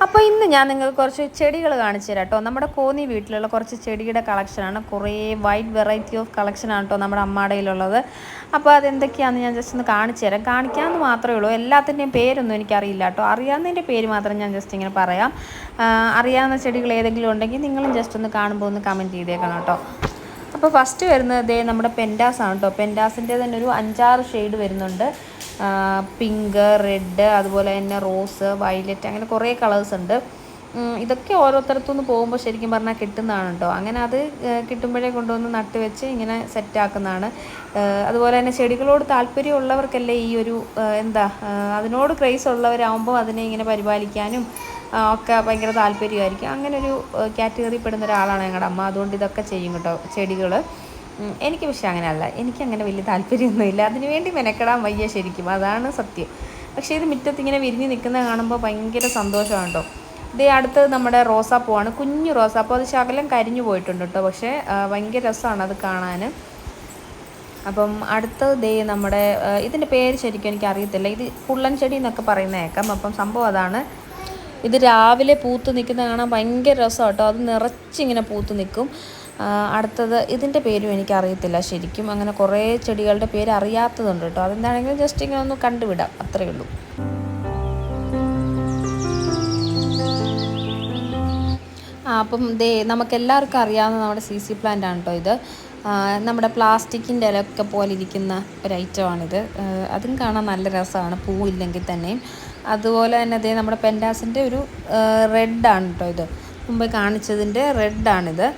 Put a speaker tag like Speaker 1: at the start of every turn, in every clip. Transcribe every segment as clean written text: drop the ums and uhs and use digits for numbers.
Speaker 1: അപ്പോൾ ഇന്ന് ഞാൻ നിങ്ങൾക്ക് കുറച്ച് ചെടികൾ കാണിച്ചു തരാം കേട്ടോ. നമ്മുടെ കോന്നി വീട്ടിലുള്ള കുറച്ച് ചെടിയുടെ കളക്ഷനാണ്. കുറേ വൈഡ് വെറൈറ്റി ഓഫ് കളക്ഷനാണ് കേട്ടോ നമ്മുടെ അമ്മാടയിലുള്ളത്. അപ്പോൾ അതെന്തൊക്കെയാണെന്ന് ഞാൻ ജസ്റ്റ് ഒന്ന് കാണിച്ചു തരാം. കാണിക്കാമെന്ന് മാത്രമേ ഉള്ളൂ. എല്ലാത്തിൻ്റെയും പേരൊന്നും എനിക്കറിയില്ല കേട്ടോ. അറിയാവുന്നതിൻ്റെ പേര് മാത്രം ഞാൻ ജസ്റ്റ് ഇങ്ങനെ പറയാം. അറിയാവുന്ന ചെടികൾ ഏതെങ്കിലും ഉണ്ടെങ്കിൽ നിങ്ങളും ജസ്റ്റ് ഒന്ന് കാണുമ്പോൾ ഒന്ന് കമൻറ്റ് ചെയ്തേക്കണം കേട്ടോ. അപ്പോൾ ഫസ്റ്റ് വരുന്നത് നമ്മുടെ പെൻഡാസാണ് കേട്ടോ. പെൻഡാസിൻ്റെ തന്നെ ഒരു 5-6 ഷെയ്ഡ് വരുന്നുണ്ട്. പിങ്ക്, റെഡ്, അതുപോലെ തന്നെ റോസ്, വയലറ്റ്, അങ്ങനെ കുറേ കളേഴ്സ് ഉണ്ട്. ഇതൊക്കെ ഓരോരുത്തരത്തുനിന്ന് പോകുമ്പോൾ ശരിക്കും പറഞ്ഞാൽ കിട്ടുന്നതാണ് കേട്ടോ. അങ്ങനെ അത് കിട്ടുമ്പോഴേ കൊണ്ടുവന്ന് നട്ട് വെച്ച് ഇങ്ങനെ സെറ്റാക്കുന്നതാണ്. അതുപോലെ തന്നെ ചെടികളോട് താല്പര്യമുള്ളവർക്കല്ലേ ഈ ഒരു അതിനോട് ക്രേസ് ഉള്ളവരാകുമ്പോൾ അതിനെ ഇങ്ങനെ പരിപാലിക്കാനും ഒക്കെ ഭയങ്കര താല്പര്യമായിരിക്കും. അങ്ങനെ ഒരു കാറ്റഗറി പെടുന്ന ഒരാളാണ് ഞങ്ങളുടെ അമ്മ. അതുകൊണ്ട് ഇതൊക്കെ ചെയ്യും കേട്ടോ ചെടികൾ. എനിക്ക് പക്ഷേ അങ്ങനെയല്ല. എനിക്കങ്ങനെ വലിയ താല്പര്യമൊന്നുമില്ല. അതിനുവേണ്ടി മെനക്കെടാൻ വയ്യ ശരിക്കും, അതാണ് സത്യം. പക്ഷേ ഇത് മുറ്റത്തിങ്ങനെ വിരിഞ്ഞ് നിൽക്കുന്നത് കാണുമ്പോൾ ഭയങ്കര സന്തോഷമാണ് കേട്ടോ. അടുത്തത് നമ്മുടെ റോസാപ്പൂവാണ്. കുഞ്ഞു റോസാപ്പൂ. അത് ശകലം കരിഞ്ഞു പോയിട്ടുണ്ട് കേട്ടോ. പക്ഷേ ഭയങ്കര രസമാണ് അത് കാണാൻ. അപ്പം അടുത്തത് നമ്മുടെ ഇതിൻ്റെ പേര് ശരിക്കും എനിക്കറിയത്തില്ല. ഇത് പുള്ളൻ ചെടി എന്നൊക്കെ പറയുന്നേക്കാം. അപ്പം സംഭവം അതാണ്. ഇത് രാവിലെ പൂത്ത് നിൽക്കുന്ന കാണാൻ ഭയങ്കര രസമാണ് കേട്ടോ. അത് നിറച്ചിങ്ങനെ പൂത്ത് നിൽക്കും. അടുത്തത് ഇതിൻ്റെ പേരും എനിക്കറിയത്തില്ല ശരിക്കും. അങ്ങനെ കുറേ ചെടികളുടെ പേര് അറിയാത്തതുണ്ട് കേട്ടോ. അതെന്താണെങ്കിലും ജസ്റ്റ് ഇങ്ങനെ ഒന്ന് കണ്ടുവിടാം, അത്രയേ ഉള്ളൂ. അപ്പം നമുക്കെല്ലാവർക്കും അറിയാവുന്ന നമ്മുടെ CC പ്ലാന്റ് ആണ് കേട്ടോ ഇത്. നമ്മുടെ പ്ലാസ്റ്റിക്കിൻ്റെ ഇലയൊക്കെ പോലെ ഇരിക്കുന്ന ഒരു ഐറ്റമാണിത്. അതും കാണാൻ നല്ല രസമാണ്, പൂവില്ലെങ്കിൽ തന്നെയും. അതുപോലെ തന്നെ നമ്മുടെ പെൻഡാസിൻ്റെ ഒരു റെഡാണ് കേട്ടോ ഇത്. മുമ്പേ കാണിച്ചതിൻ്റെ റെഡാണിത്.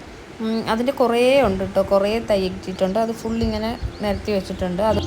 Speaker 1: അതിൻ്റെ കുറേ ഉണ്ട് കേട്ടോ. കുറേ തൈ ഇട്ടിട്ടുണ്ട്. അത് ഫുള്ളിങ്ങനെ നിരത്തി വെച്ചിട്ടുണ്ട്. അത്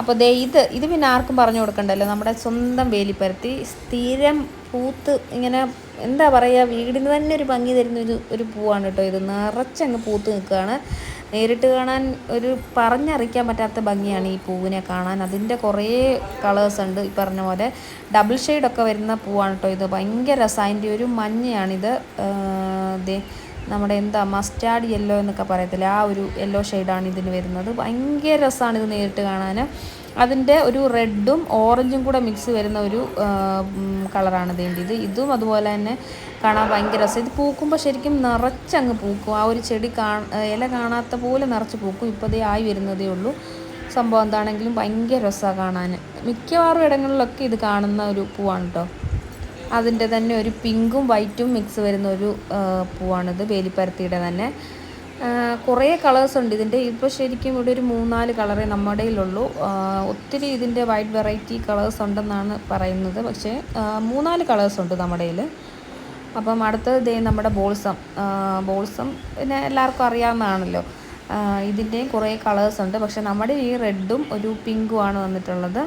Speaker 1: അപ്പോൾ ഇത് പിന്നെ ആർക്കും പറഞ്ഞു കൊടുക്കണ്ടല്ലോ. നമ്മുടെ സ്വന്തം വേലിപ്പരത്തി സ്ഥിരം പൂത്ത് ഇങ്ങനെ എന്താ പറയുക, വീടിന് തന്നെ ഒരു ഭംഗി തരുന്ന ഒരു പൂവാണ് കേട്ടോ. ഇത് നിറച്ചങ്ങ് പൂത്ത് നിൽക്കുകയാണ്. നേരിട്ട് കാണാൻ ഒരു പറഞ്ഞറിയിക്കാൻ പറ്റാത്ത ഭംഗിയാണ് ഈ പൂവിനെ കാണാൻ. അതിൻ്റെ കുറേ കളേഴ്സ് ഉണ്ട്. ഈ പറഞ്ഞ പോലെ ഡബിൾ ഷെയ്ഡൊക്കെ വരുന്ന പൂവാണ് കേട്ടോ ഇത്. ഭയങ്കര രസം. അതിൻ്റെ ഒരു മഞ്ഞയാണിത്. നമ്മുടെ മസ്റ്റാർഡ് യെല്ലോ എന്നൊക്കെ പറയത്തില്ല, ആ ഒരു യെല്ലോ ഷെയ്ഡാണ് ഇതിന് വരുന്നത്. ഭയങ്കര രസമാണ് ഇത് നേരിട്ട് കാണാൻ. അതിൻ്റെ ഒരു റെഡും ഓറഞ്ചും കൂടെ മിക്സ് വരുന്ന ഒരു കളറാണ് ഇതിൻ്റെ. ഇതും അതുപോലെ തന്നെ കാണാൻ ഭയങ്കര രസം. ഇത് പൂക്കുമ്പോൾ ശരിക്കും നിറച്ചങ്ങ് പൂക്കും. ആ ഒരു ചെടി ഇല കാണാത്ത പോലെ നിറച്ച് പൂക്കും. ഇപ്പോൾ ആയി വരുന്നതേ ഉള്ളൂ. സംഭവം എന്താണെങ്കിലും ഭയങ്കര രസമാണ് കാണാൻ. മിക്കവാറും ഇടങ്ങളിലൊക്കെ ഇത് കാണുന്ന ഒരു പൂവാണ് കേട്ടോ. അതിൻ്റെ തന്നെ ഒരു പിങ്കും വൈറ്റും മിക്സ് വരുന്ന ഒരു പൂവാണിത്, വേലിപ്പരത്തിയുടെ തന്നെ. കുറേ കളേഴ്സ് ഉണ്ട് ഇതിൻ്റെ. ഇപ്പോൾ ശരിക്കും ഇവിടെ ഒരു 3-4 കളറേ നമ്മുടെ കയ്യിലുള്ളൂ. ഒത്തിരി ഇതിൻ്റെ വൈഡ് വെറൈറ്റി കളേഴ്സ് ഉണ്ടെന്നാണ് പറയുന്നത്. പക്ഷേ 3-4 കളേഴ്സ് ഉണ്ട് നമ്മുടെ കയ്യിൽ. അപ്പം അടുത്തത് നമ്മുടെ ബോൾസം പിന്നെ എല്ലാവർക്കും അറിയാവുന്നതാണല്ലോ. ഇതിൻ്റെയും കുറേ കളേഴ്സ് ഉണ്ട്. പക്ഷേ നമ്മുടെ ഈ റെഡും ഒരു പിങ്കുമാണ് വന്നിട്ടുള്ളത്.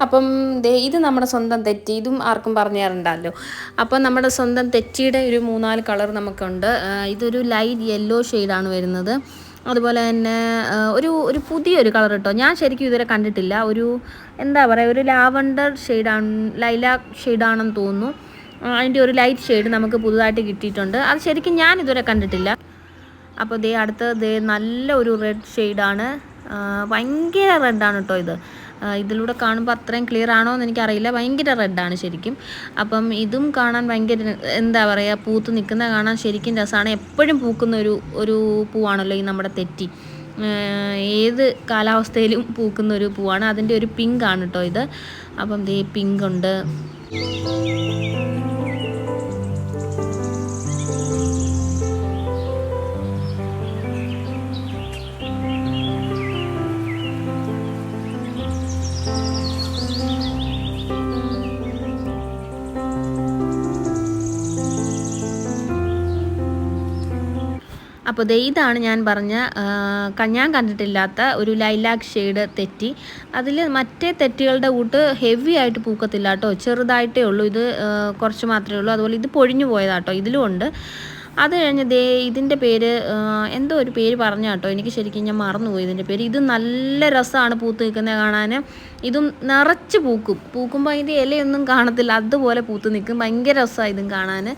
Speaker 1: അപ്പം ഇത് നമ്മുടെ സ്വന്തം തെറ്റി. ഇതും ആർക്കും പറഞ്ഞു തരണ്ടല്ലോ. അപ്പം നമ്മുടെ സ്വന്തം തെറ്റിയുടെ ഒരു 3-4 കളർ നമുക്കുണ്ട്. ഇതൊരു ലൈറ്റ് യെല്ലോ ഷെയ്ഡാണ് വരുന്നത്. അതുപോലെ തന്നെ ഒരു പുതിയൊരു കളർ കേട്ടോ. ഞാൻ ശരിക്കും ഇതുവരെ കണ്ടിട്ടില്ല. ഒരു ഒരു ലാവണ്ടർ ഷെയ്ഡാണ്, ലൈലാക് ഷെയ്ഡാണെന്ന് തോന്നുന്നു. അതിൻ്റെ ഒരു ലൈറ്റ് ഷെയ്ഡ് നമുക്ക് പുതുതായിട്ട് കിട്ടിയിട്ടുണ്ട്. അത് ശരിക്കും ഞാൻ ഇതുവരെ കണ്ടിട്ടില്ല. അപ്പോൾ അടുത്തത് നല്ല ഒരു റെഡ് ഷെയ്ഡാണ്. ഭയങ്കര റെഡാണ് കേട്ടോ ഇത്. ഇതിലൂടെ കാണുമ്പോൾ അത്രയും ക്ലിയർ ആണോ എന്ന് എനിക്കറിയില്ല. ഭയങ്കര റെഡാണ് ശരിക്കും. അപ്പം ഇതും കാണാൻ ഭയങ്കര പൂത്ത് നിൽക്കുന്ന കാണാൻ ശരിക്കും രസമാണ്. എപ്പോഴും പൂക്കുന്ന ഒരു പൂവാണല്ലോ ഈ നമ്മുടെ തെറ്റി. ഏത് കാലാവസ്ഥയിലും പൂക്കുന്ന ഒരു പൂവാണ്. അതിൻ്റെ ഒരു പിങ്കാണ് കേട്ടോ ഇത്. അപ്പം പിങ്ക് ഉണ്ട്, അപ്പോൾ ഇതാണ് ഞാൻ പറഞ്ഞ ഞാൻ കണ്ടിട്ടില്ലാത്ത ഒരു ലൈലാക്ക് ഷെയ്ഡ് തെറ്റി. അതിൽ മറ്റേ തെറ്റികളുടെ കൂട്ട് ഹെവി ആയിട്ട് പൂക്കത്തില്ല കേട്ടോ, ചെറുതായിട്ടേ ഉള്ളൂ. ഇത് കുറച്ച് മാത്രമേ ഉള്ളൂ. അതുപോലെ ഇത് പൊഴിഞ്ഞു പോയതാട്ടോ, ഇതിലും ഉണ്ട്. അത് കഴിഞ്ഞ് ഇതിൻ്റെ പേര് എന്തോ ഒരു പേര് പറഞ്ഞ കേട്ടോ, എനിക്ക് ശരിക്കും ഞാൻ മറന്നുപോയി ഇതിൻ്റെ പേര്. ഇത് നല്ല രസമാണ് പൂത്ത് നിൽക്കുന്നത് കാണാൻ. ഇതും നിറച്ച് പൂക്കുമ്പോൾ അതിൻ്റെ ഇലയൊന്നും കാണത്തില്ല, അതുപോലെ പൂത്ത് നിൽക്കും. ഭയങ്കര രസമാണ് ഇതും കാണാൻ.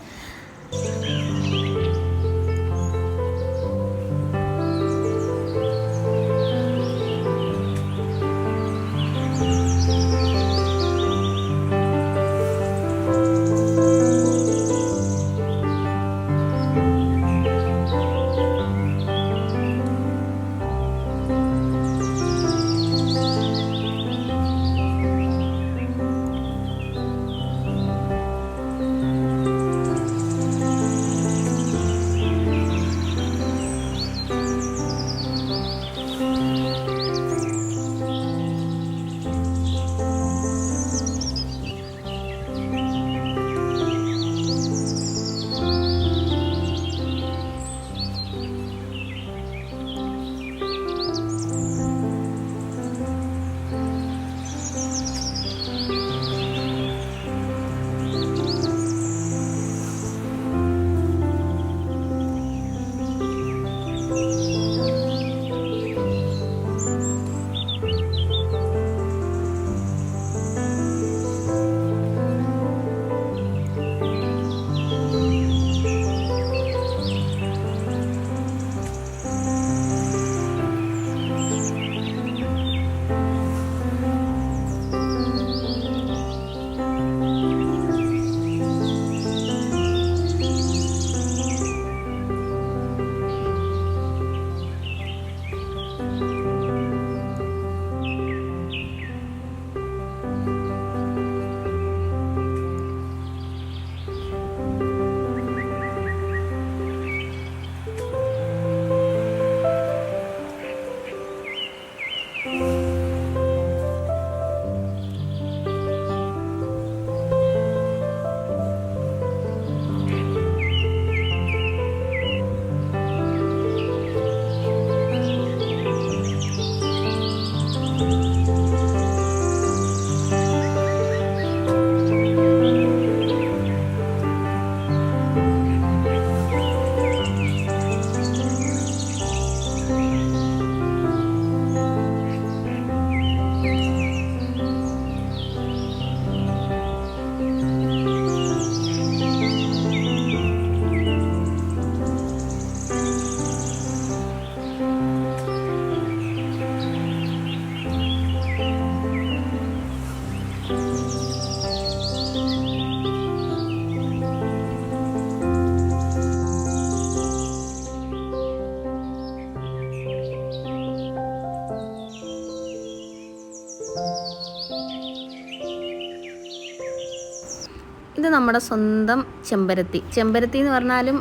Speaker 1: ഇത് നമ്മുടെ സ്വന്തം ചെമ്പരത്തി. ചെമ്പരത്തി എന്ന് പറഞ്ഞാലും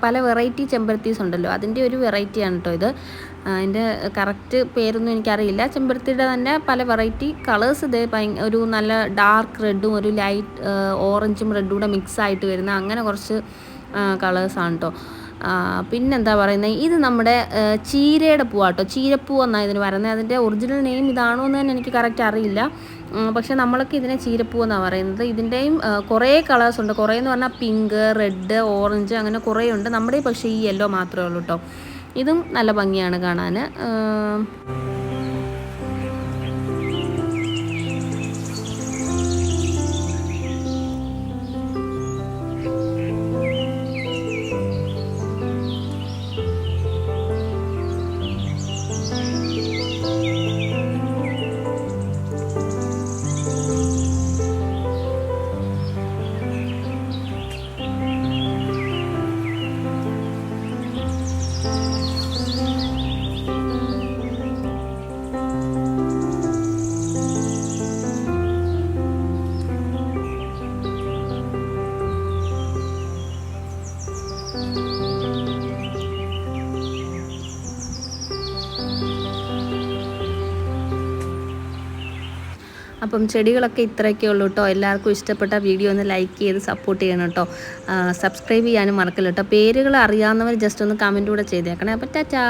Speaker 1: പല വെറൈറ്റി ചെമ്പരത്തീസ് ഉണ്ടല്ലോ, അതിൻ്റെ ഒരു വെറൈറ്റിയാണ് കേട്ടോ ഇത്. അതിൻ്റെ കറക്റ്റ് പേരൊന്നും എനിക്കറിയില്ല. ചെമ്പരത്തിയുടെ തന്നെ പല വെറൈറ്റി കളേഴ്സ്. ഇത് ഒരു നല്ല ഡാർക്ക് റെഡും ഒരു ലൈറ്റ് ഓറഞ്ചും റെഡും കൂടെ മിക്സ് ആയിട്ട് വരുന്ന അങ്ങനെ കുറച്ച് കളേഴ്സാണ് കേട്ടോ. പിന്നെന്താ പറയുന്നത്, ഇത് നമ്മുടെ ചീരയുടെ പൂവാട്ടോ. ചീരപ്പൂ എന്നാണ് ഇതിന് പറയുന്നത്. അതിൻ്റെ ഒറിജിനൽ നെയിം ഇതാണോ എന്ന് തന്നെ എനിക്ക് കറക്റ്റ് അറിയില്ല. പക്ഷെ നമ്മളൊക്കെ ഇതിനെ ചീരപ്പൂ എന്നാണ് പറയുന്നത്. ഇതിൻ്റെയും കുറേ കളേഴ്സ് ഉണ്ട്. കുറേ എന്ന് പറഞ്ഞാൽ പിങ്ക്, റെഡ്, ഓറഞ്ച് അങ്ങനെ കുറേ ഉണ്ട്. നമ്മുടെ പക്ഷേ ഈ യെല്ലോ മാത്രമേ ഉള്ളൂ കേട്ടോ. ഇതും നല്ല ഭംഗിയാണ് കാണാൻ. അപ്പം ചെടികളൊക്കെ ഇത്രയൊക്കെ ഉള്ളൂ കേട്ടോ. എല്ലാവർക്കും ഇഷ്ടപ്പെട്ട വീഡിയോ ഒന്ന് ലൈക്ക് ചെയ്ത് സപ്പോർട്ട് ചെയ്യണം കേട്ടോ. സബ്സ്ക്രൈബ് ചെയ്യാനും മറക്കില്ല കേട്ടോ. പേരുകൾ അറിയാവുന്നവർ ജസ്റ്റ് ഒന്ന് കമൻറ്റ് കൂടെ ചെയ്തേക്കണേ. അപ്പം ടാറ്റാ.